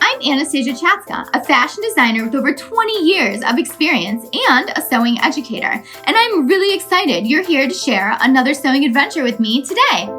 I'm Anastasia Chatzka, a fashion designer with over 20 years of experience and a sewing educator. And I'm really excited you're here to share another sewing adventure with me today.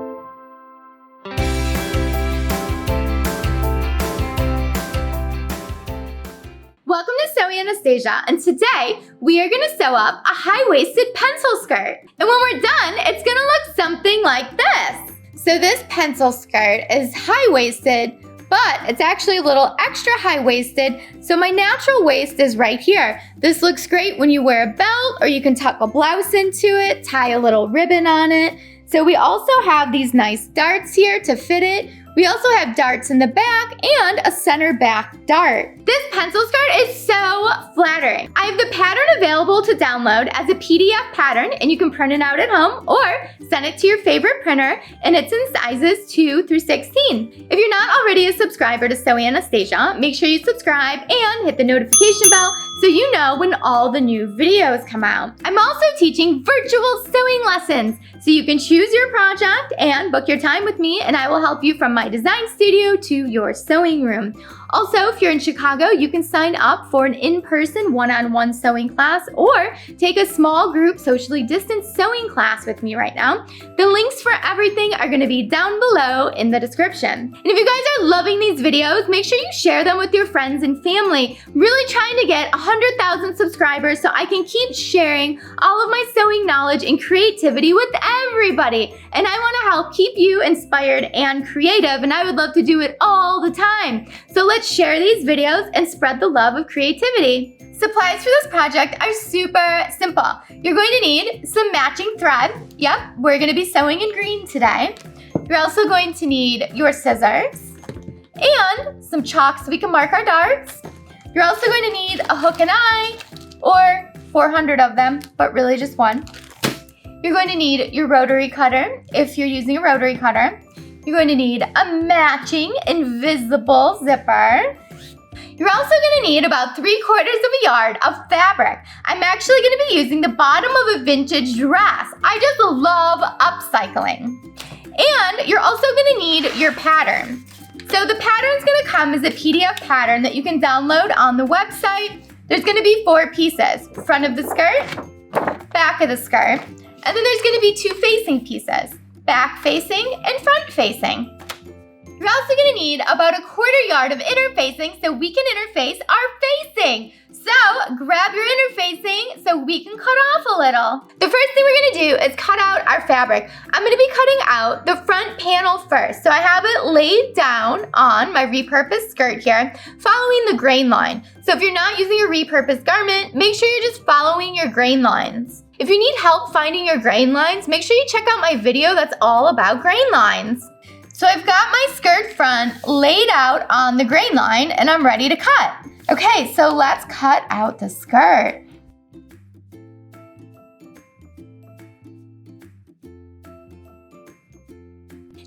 Welcome to Sewing Anastasia, and today we are going to sew up a high-waisted pencil skirt. And when we're done, it's going to look something like this. So this pencil skirt is high-waisted, but it's actually a little extra high-waisted, so my natural waist is right here. This looks great when you wear a belt, or you can tuck a blouse into it, tie a little ribbon on it. So we also have these nice darts here to fit it. We also have darts in the back and a center back dart. This pencil skirt is so flattering. I have the pattern available to download as a PDF pattern, and you can print it out at home or send it to your favorite printer, and it's in sizes 2 through 16. If you're not already a subscriber to Sewing Anastasia, make sure you subscribe and hit the notification bell so you know when all the new videos come out. I'm also teaching virtual sewing lessons, so you can choose your project and book your time with me, and I will help you from my design studio to your sewing room. Also, if you're in Chicago, you can sign up for an in-person one-on-one sewing class or take a small group socially distanced sewing class with me right now. The links for everything are going to be down below in the description. And if you guys are loving these videos, make sure you share them with your friends and family. Really trying to get 100,000 subscribers so I can keep sharing all of my sewing knowledge and creativity with everybody. And I want to help keep you inspired and creative, and I would love to do it all the time. So let's share these videos and spread the love of creativity. Supplies for this project are super simple. You're going to need some matching thread. Yep, we're going to be sewing in green today. You're also going to need your scissors and some chalk so we can mark our darts. You're also going to need a hook and eye, or 400 of them, but really just one. You're going to need your rotary cutter if you're using a rotary cutter. You're going to need a matching invisible zipper. You're also going to need about 3/4 of a yard of fabric. I'm actually going to be using the bottom of a vintage dress. I just love upcycling. And you're also going to need your pattern. So the pattern's going to come as a PDF pattern that you can download on the website. There's going to be 4 pieces: front of the skirt, back of the skirt, and then there's going to be 2 facing pieces: back facing and front facing. You're also going to need about 1/4 yard of interfacing so we can interface our facing. So grab your interfacing so we can cut off a little. The first thing we're going to do is cut out our fabric. I'm going to be cutting out the front panel first. So I have it laid down on my repurposed skirt here, following the grain line. So if you're not using a repurposed garment, make sure you're just following your grain lines. If you need help finding your grain lines, make sure you check out my video that's all about grain lines. So I've got my skirt front laid out on the grain line, and I'm ready to cut. Okay, so let's cut out the skirt.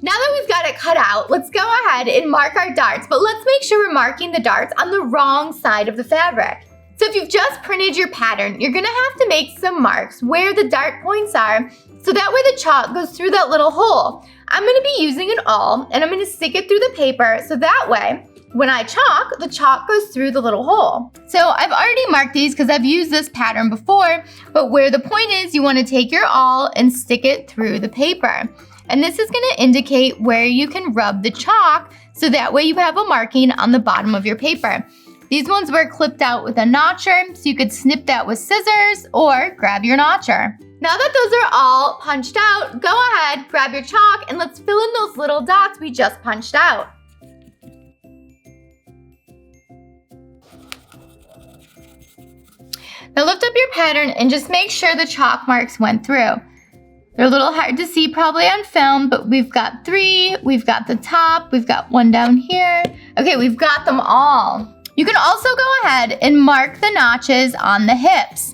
Now that we've got it cut out, let's go ahead and mark our darts, but let's make sure we're marking the darts on the wrong side of the fabric. So if you've just printed your pattern, you're gonna have to make some marks where the dart points are, so that way the chalk goes through that little hole. I'm gonna be using an awl, and I'm gonna stick it through the paper, so that way, when I chalk, the chalk goes through the little hole. So I've already marked these because I've used this pattern before, but where the point is, you wanna take your awl and stick it through the paper. And this is gonna indicate where you can rub the chalk, so that way you have a marking on the bottom of your paper. These ones were clipped out with a notcher, so you could snip that with scissors or grab your notcher. Now that those are all punched out, go ahead, grab your chalk, and let's fill in those little dots we just punched out. Now lift up your pattern and just make sure the chalk marks went through. They're a little hard to see probably on film, but we've got 3, we've got the top, we've got 1 down here. Okay, we've got them all. You can also go ahead and mark the notches on the hips.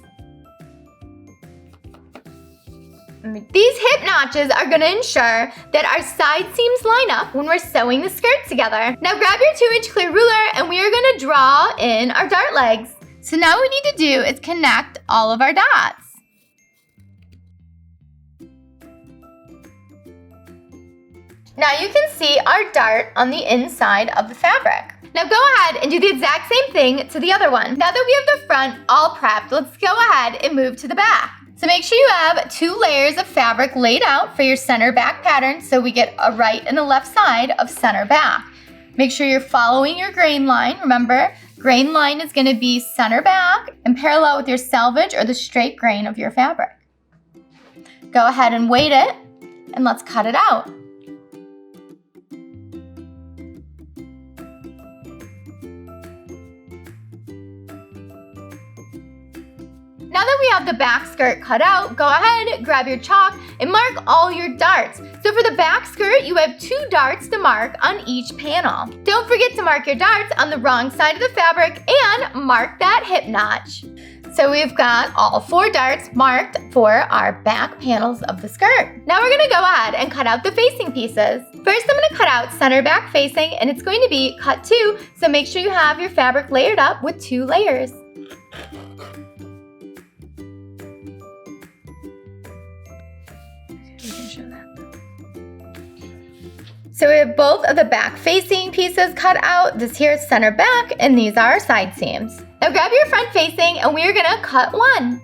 These hip notches are going to ensure that our side seams line up when we're sewing the skirt together. Now grab your 2-inch clear ruler, and we are going to draw in our dart legs. So now what we need to do is connect all of our dots. Now you can see our dart on the inside of the fabric. Now go ahead and do the exact same thing to the other one. Now that we have the front all prepped, let's go ahead and move to the back. So make sure you have 2 layers of fabric laid out for your center back pattern so we get a right and a left side of center back. Make sure you're following your grain line. Remember, grain line is going to be center back and parallel with your selvage or the straight grain of your fabric. Go ahead and weight it, and let's cut it out. Now that we have the back skirt cut out, go ahead, grab your chalk, and mark all your darts. So for the back skirt, you have 2 darts to mark on each panel. Don't forget to mark your darts on the wrong side of the fabric and mark that hip notch. So we've got all 4 darts marked for our back panels of the skirt. Now we're gonna go ahead and cut out the facing pieces. First, I'm gonna cut out center back facing, and it's going to be cut 2, so make sure you have your fabric layered up with 2 layers. So we have both of the back facing pieces cut out. This here is center back, and these are our side seams. Now grab your front facing, and we are gonna cut 1.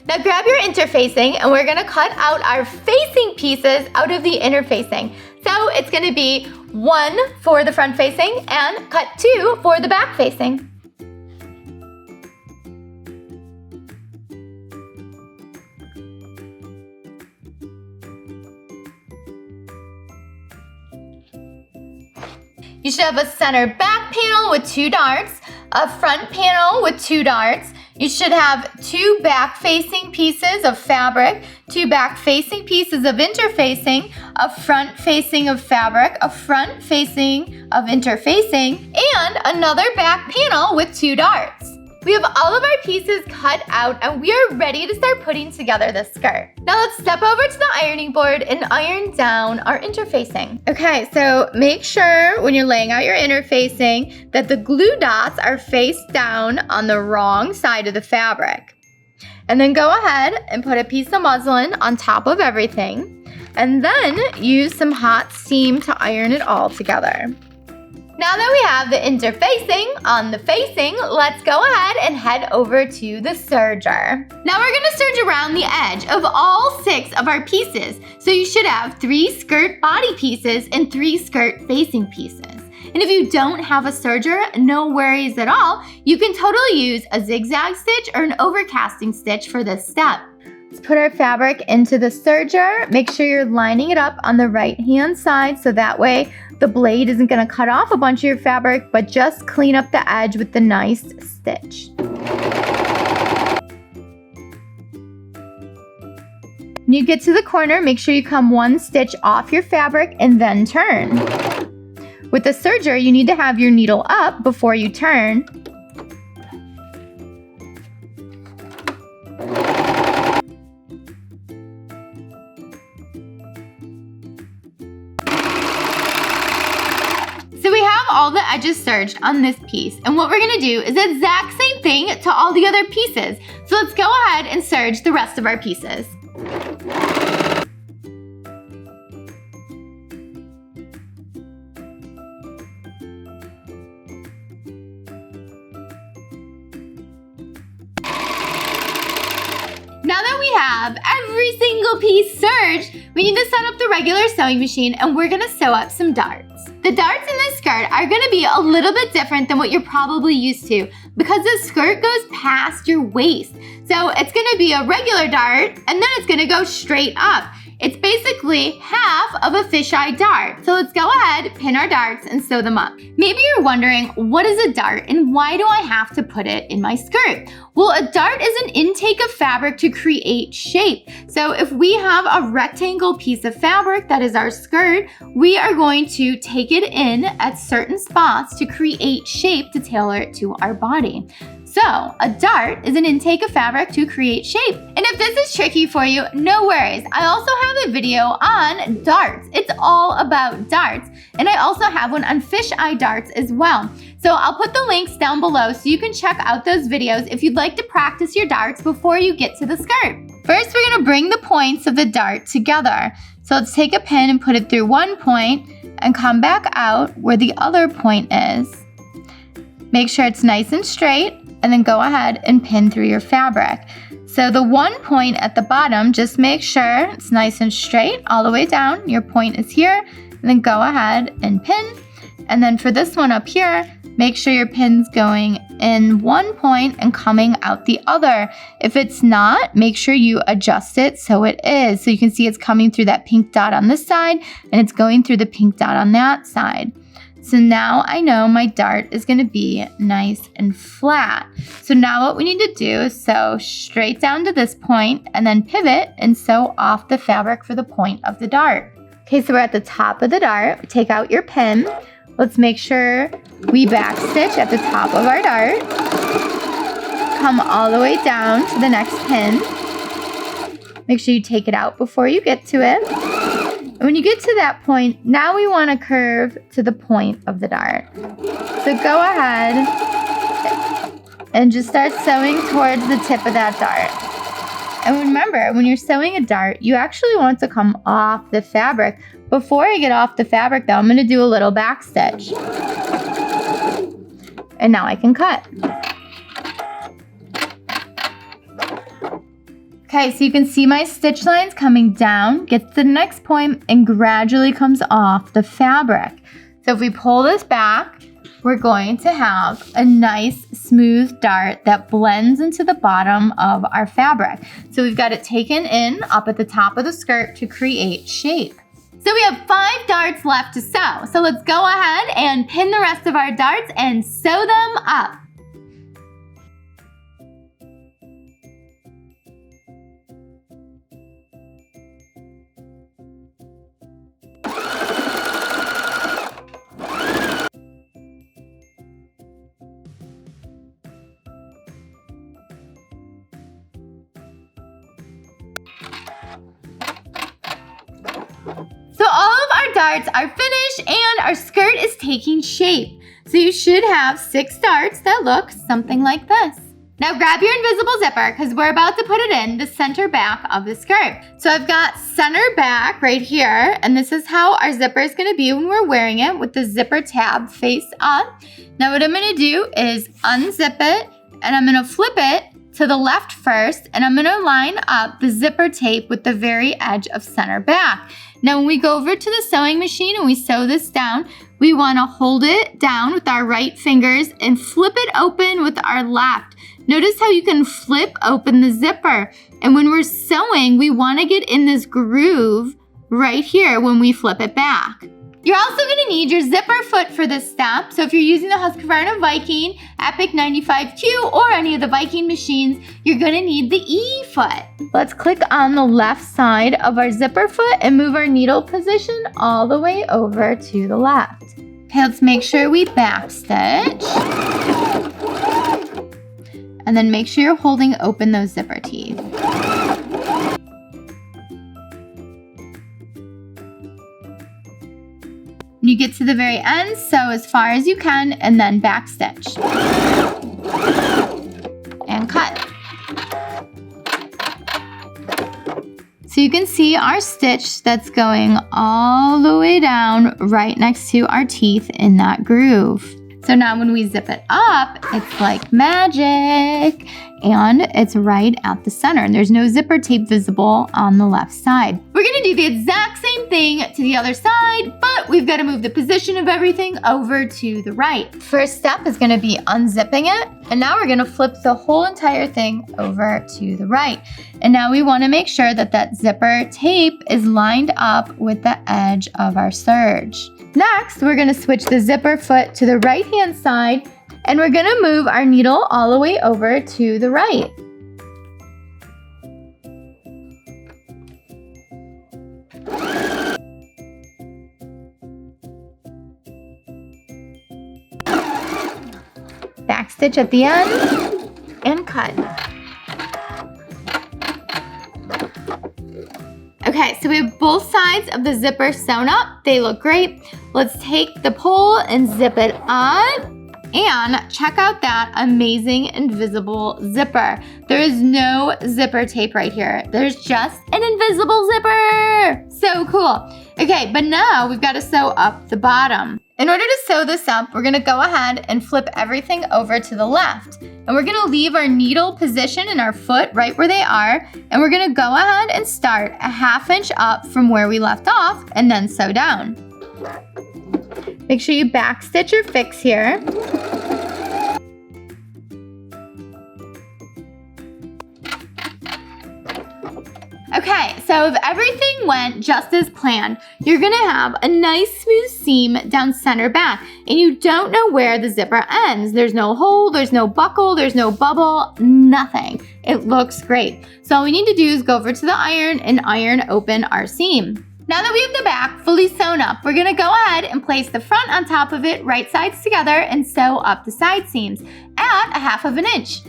Now grab your interfacing, and we're gonna cut out our facing pieces out of the interfacing. So it's gonna be 1 for the front facing and cut 2 for the back facing. You should have a center back panel with 2 darts, a front panel with 2 darts. You should have 2 back facing pieces of fabric, 2 back facing pieces of interfacing, a front facing of fabric, a front facing of interfacing, and another back panel with 2 darts. We have all of our pieces cut out, and we are ready to start putting together this skirt. Now let's step over to the ironing board and iron down our interfacing. Okay, so make sure when you're laying out your interfacing that the glue dots are face down on the wrong side of the fabric. And then go ahead and put a piece of muslin on top of everything, and then use some hot steam to iron it all together. Now that we have the interfacing on the facing, let's go ahead and head over to the serger. Now we're gonna serge around the edge of all 6 of our pieces. So you should have 3 skirt body pieces and 3 skirt facing pieces. And if you don't have a serger, no worries at all. You can totally use a zigzag stitch or an overcasting stitch for this step. Let's put our fabric into the serger. Make sure you're lining it up on the right-hand side so that way the blade isn't gonna cut off a bunch of your fabric, but just clean up the edge with the nice stitch. When you get to the corner, make sure you come 1 stitch off your fabric and then turn. With the serger, you need to have your needle up before you turn. So we have all the edges serged on this piece, and what we're gonna do is the exact same thing to all the other pieces. So let's go ahead and serge the rest of our pieces. Now that we have every single piece serged, we need to set up the regular sewing machine, and we're gonna sew up some darts. The darts in this skirt are gonna be a little bit different than what you're probably used to because the skirt goes past your waist. So it's gonna be a regular dart, and then it's gonna go straight up. It's basically half of a fisheye dart. So let's go ahead, pin our darts, and sew them up. Maybe you're wondering, what is a dart and why do I have to put it in my skirt? Well, a dart is an intake of fabric to create shape. So if we have a rectangle piece of fabric that is our skirt, we are going to take it in at certain spots to create shape to tailor it to our body. So a dart is an intake of fabric to create shape. And if this is tricky for you, no worries. I also have a video on darts. It's all about darts. And I also have one on fisheye darts as well. So I'll put the links down below so you can check out those videos if you'd like to practice your darts before you get to the skirt. First, we're gonna bring the points of the dart together. So let's take a pin and put it through one point and come back out where the other point is. Make sure it's nice and straight, and then go ahead and pin through your fabric. So the one point at the bottom, just make sure it's nice and straight all the way down. Your point is here, and then go ahead and pin. And then for this one up here, make sure your pin's going in one point and coming out the other. If it's not, make sure you adjust it so it is. So you can see it's coming through that pink dot on this side, and it's going through the pink dot on that side. So now I know my dart is gonna be nice and flat. So now what we need to do is sew straight down to this point and then pivot and sew off the fabric for the point of the dart. Okay, so we're at the top of the dart. Take out your pin. Let's make sure we back stitch at the top of our dart. Come all the way down to the next pin. Make sure you take it out before you get to it. When you get to that point, now we want to curve to the point of the dart. So go ahead and just start sewing towards the tip of that dart. And remember, when you're sewing a dart, you actually want it to come off the fabric. Before I get off the fabric though, I'm going to do a little back stitch. And now I can cut. Okay, so you can see my stitch lines coming down, gets to the next point, and gradually comes off the fabric. So if we pull this back, we're going to have a nice smooth dart that blends into the bottom of our fabric. So we've got it taken in up at the top of the skirt to create shape. So we have 5 darts left to sew. So let's go ahead and pin the rest of our darts and sew them up. So all of our darts are finished and our skirt is taking shape. So you should have 6 darts that look something like this. Now grab your invisible zipper because we're about to put it in the center back of the skirt. So I've got center back right here, and this is how our zipper is going to be when we're wearing it with the zipper tab face up. Now what I'm going to do is unzip it, and I'm going to flip it to the left first, and I'm going to line up the zipper tape with the very edge of center back. Now when we go over to the sewing machine and we sew this down, we want to hold it down with our right fingers and flip it open with our left. Notice how you can flip open the zipper. And when we're sewing, we want to get in this groove right here when we flip it back. You're also going to need your zipper foot for this step. So if you're using the Husqvarna Viking, Epic 95Q, or any of the Viking machines, you're going to need the E foot. Let's click on the left side of our zipper foot and move our needle position all the way over to the left. Okay, let's make sure we back stitch. And then make sure you're holding open those zipper teeth. When you get to the very end, sew as far as you can and then back stitch. And cut. So you can see our stitch that's going all the way down right next to our teeth in that groove. So now when we zip it up, it's like magic, and it's right at the center, and there's no zipper tape visible on the left side. We're gonna do the exact same thing to the other side, but we've gotta move the position of everything over to the right. First step is gonna be unzipping it, and now we're gonna flip the whole entire thing over to the right. And now we wanna make sure that that zipper tape is lined up with the edge of our serge. Next, we're gonna switch the zipper foot to the right-hand side, and we're gonna move our needle all the way over to the right. Backstitch at the end and cut. Okay, so we have both sides of the zipper sewn up. They look great. Let's take the pole and zip it up And check out that amazing invisible zipper. There is no zipper tape right here. There's just an invisible zipper. So cool. Okay, but now we've got to sew up the bottom. In order to sew this up, we're gonna go ahead and flip everything over to the left. And we're gonna leave our needle position and our foot right where they are. And we're gonna go ahead and start a 1/2 inch up from where we left off and then sew down. Make sure you backstitch or fix here. Okay, so if everything went just as planned, you're gonna have a nice smooth seam down center back, and you don't know where the zipper ends. There's no hole, there's no buckle, there's no bubble, nothing. It looks great. So all we need to do is go over to the iron and iron open our seam. Now that we have the back fully sewn up, we're gonna go ahead and place the front on top of it, right sides together, and sew up the side seams at a 1/2 inch.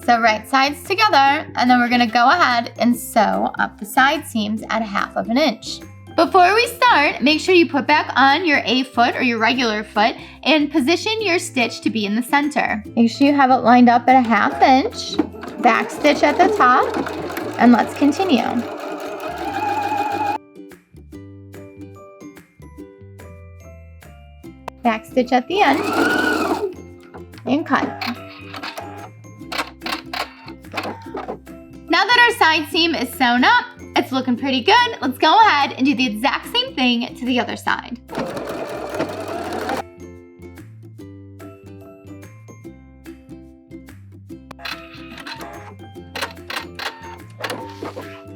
So right sides together, and then we're gonna go ahead and sew up the side seams at a 1/2 inch. Before we start, make sure you put back on your A foot or your regular foot and position your stitch to be in the center. Make sure you have it lined up at a 1/2 inch, back stitch at the top, and let's continue. Back stitch at the end, and cut. Now that our side seam is sewn up, it's looking pretty good. Let's go ahead and do the exact same thing to the other side.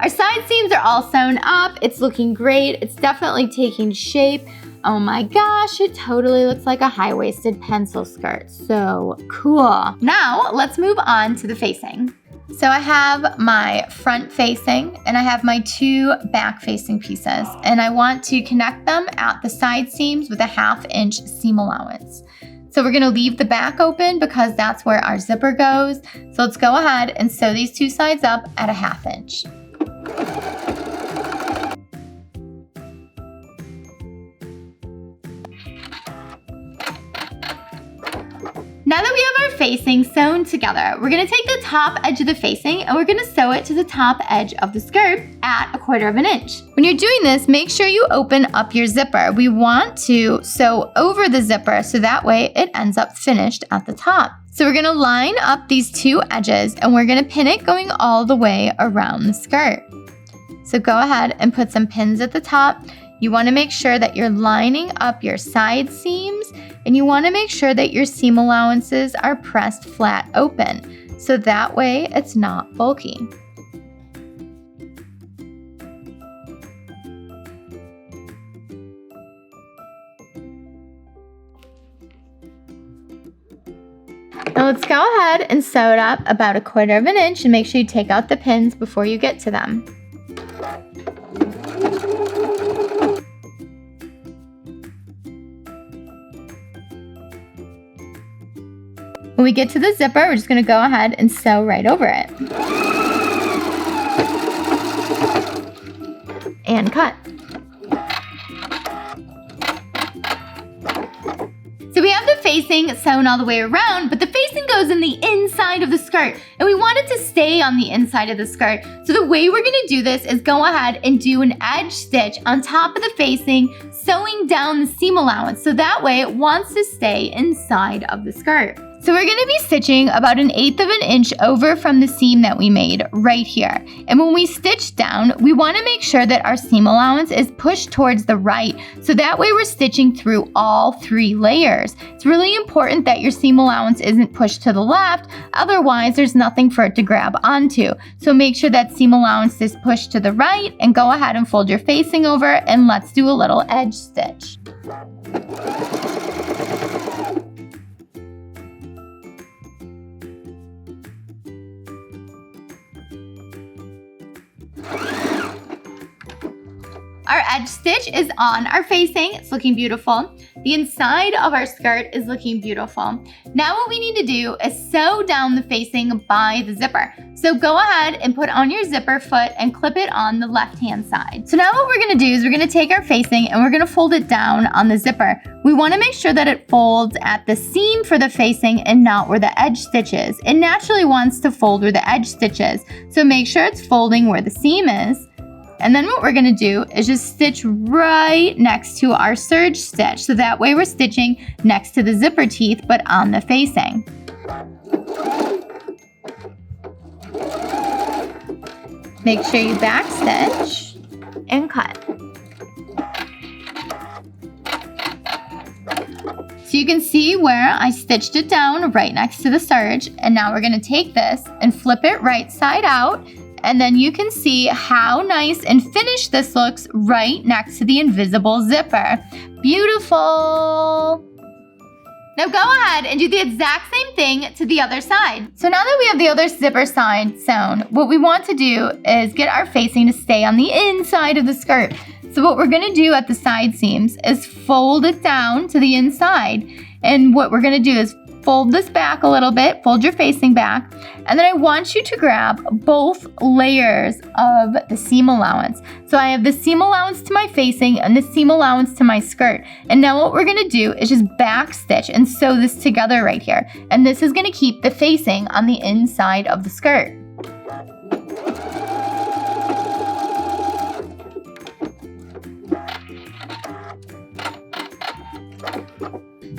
Our side seams are all sewn up. It's looking great. It's definitely taking shape. Oh my gosh, it totally looks like a high-waisted pencil skirt. So cool. Now let's move on to the facing. So I have my front facing and I have my 2 back facing pieces, and I want to connect them at the side seams with a 1/2 inch seam allowance. So we're gonna leave the back open because that's where our zipper goes. So let's go ahead and sew these 2 sides up at a 1/2 inch. Now that we have our facing sewn together, we're gonna take the top edge of the facing and we're gonna sew it to the top edge of the skirt at a 1/4 inch. When you're doing this, make sure you open up your zipper. We want to sew over the zipper so that way it ends up finished at the top. So we're gonna line up these 2 edges and we're gonna pin it going all the way around the skirt. So go ahead and put some pins at the top. You wanna make sure that you're lining up your side seams, and you wanna make sure that your seam allowances are pressed flat open, so that way it's not bulky. Now let's go ahead and sew it up about a 1/4 inch and make sure you take out the pins before you get to them. When we get to the zipper, we're just gonna go ahead and sew right over it. And cut. So we have the facing sewn all the way around, but the facing goes in the inside of the skirt, and we want it to stay on the inside of the skirt. So the way we're gonna do this is go ahead and do an edge stitch on top of the facing, sewing down the seam allowance, so that way it wants to stay inside of the skirt. So we're gonna be stitching about 1/8 inch over from the seam that we made right here. And when we stitch down, we wanna make sure that our seam allowance is pushed towards the right, so that way we're stitching through all 3 layers. It's really important that your seam allowance isn't pushed to the left, otherwise there's nothing for it to grab onto. So make sure that seam allowance is pushed to the right, and go ahead and fold your facing over, and let's do a little edge stitch. Our edge stitch is on our facing. It's looking beautiful. The inside of our skirt is looking beautiful. Now what we need to do is sew down the facing by the zipper. So go ahead and put on your zipper foot and clip it on the left-hand side. So now what we're gonna do is we're gonna take our facing and we're gonna fold it down on the zipper. We wanna make sure that it folds at the seam for the facing and not where the edge stitch is. It naturally wants to fold where the edge stitch is. So make sure it's folding where the seam is. And then what we're gonna do is just stitch right next to our serge stitch. So that way we're stitching next to the zipper teeth, but on the facing. Make sure you back stitch and cut. So you can see where I stitched it down right next to the serge. And now we're gonna take this and flip it right side out. And then you can see how nice and finished this looks right next to the invisible zipper. Beautiful. Now go ahead and do the exact same thing to the other side. So now that we have the other zipper side sewn, what we want to do is get our facing to stay on the inside of the skirt. So what we're gonna do at the side seams is fold it down to the inside. And what we're gonna do is fold this back a little bit, fold your facing back, and then I want you to grab both layers of the seam allowance. So I have the seam allowance to my facing and the seam allowance to my skirt. And now what we're gonna do is just back stitch and sew this together right here. And this is gonna keep the facing on the inside of the skirt.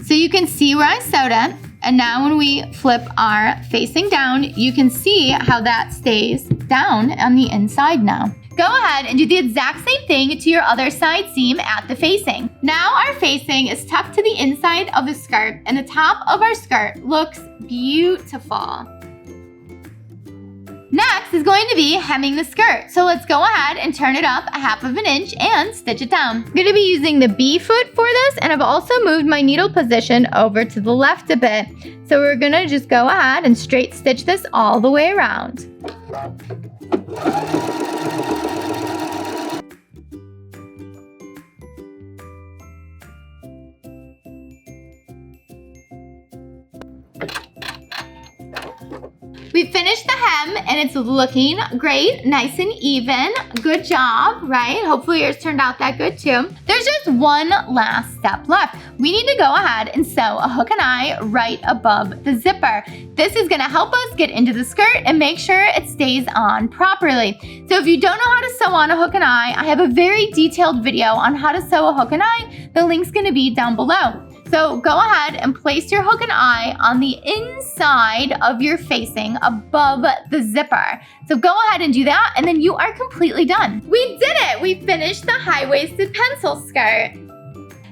So you can see where I sewed it. And now when we flip our facing down, you can see how that stays down on the inside now. Go ahead and do the exact same thing to your other side seam at the facing. Now our facing is tucked to the inside of the skirt and the top of our skirt looks beautiful. Next is going to be hemming the skirt. So let's go ahead and turn it up 1/2 inch and stitch it down. I'm going to be using the B foot for this, and I've also moved my needle position over to the left a bit. So we're going to just go ahead and straight stitch this all the way around. We finished the hem and it's looking great, nice and even. Good job, right? Hopefully yours turned out that good too. There's just one last step left. We need to go ahead and sew a hook and eye right above the zipper. This is gonna help us get into the skirt and make sure it stays on properly. So if you don't know how to sew on a hook and eye, I have a very detailed video on how to sew a hook and eye. The link's gonna be down below. So go ahead and place your hook and eye on the inside of your facing above the zipper. So go ahead and do that and then you are completely done. We did it! We finished the high-waisted pencil skirt.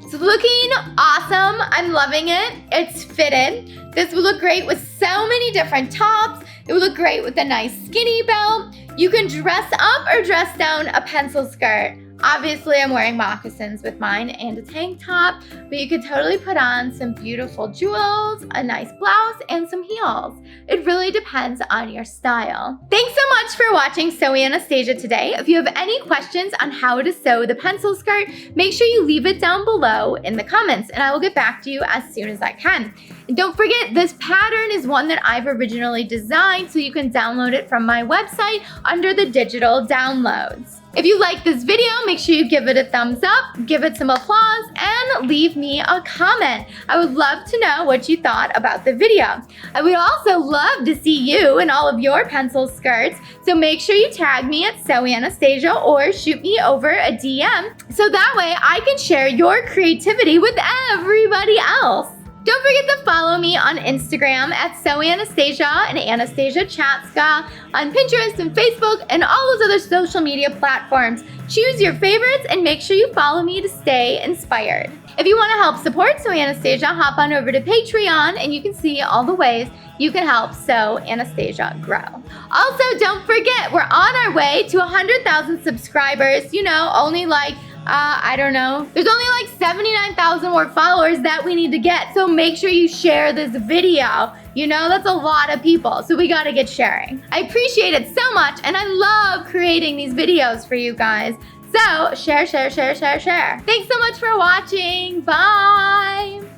It's looking awesome. I'm loving it. It's fitted. This would look great with so many different tops. It would look great with a nice skinny belt. You can dress up or dress down a pencil skirt. Obviously, I'm wearing moccasins with mine and a tank top, but you could totally put on some beautiful jewels, a nice blouse, and some heels. It really depends on your style. Thanks so much for watching Sew Anastasia today. If you have any questions on how to sew the pencil skirt, make sure you leave it down below in the comments, and I will get back to you as soon as I can. And don't forget, this pattern is one that I've originally designed, so you can download it from my website under the digital downloads. If you like this video, make sure you give it a thumbs up, give it some applause, and leave me a comment. I would love to know what you thought about the video. I would also love to see you in all of your pencil skirts, so make sure you tag me at Sew Anastasia or shoot me over a DM, so that way I can share your creativity with everybody else. Don't forget to follow me on Instagram at Sew Anastasia and Anastasia Chatzka, on Pinterest and Facebook and all those other social media platforms. Choose your favorites and make sure you follow me to stay inspired. If you want to help support Sew Anastasia, hop on over to Patreon and you can see all the ways you can help Sew Anastasia grow. Also, don't forget, we're on our way to 100,000 subscribers. You know, only like I don't know. There's only like 79,000 more followers that we need to get. So make sure you share this video. You know, that's a lot of people. So we gotta get sharing. I appreciate it so much and I love creating these videos for you guys. So share, share, share, share, share. Thanks so much for watching. Bye.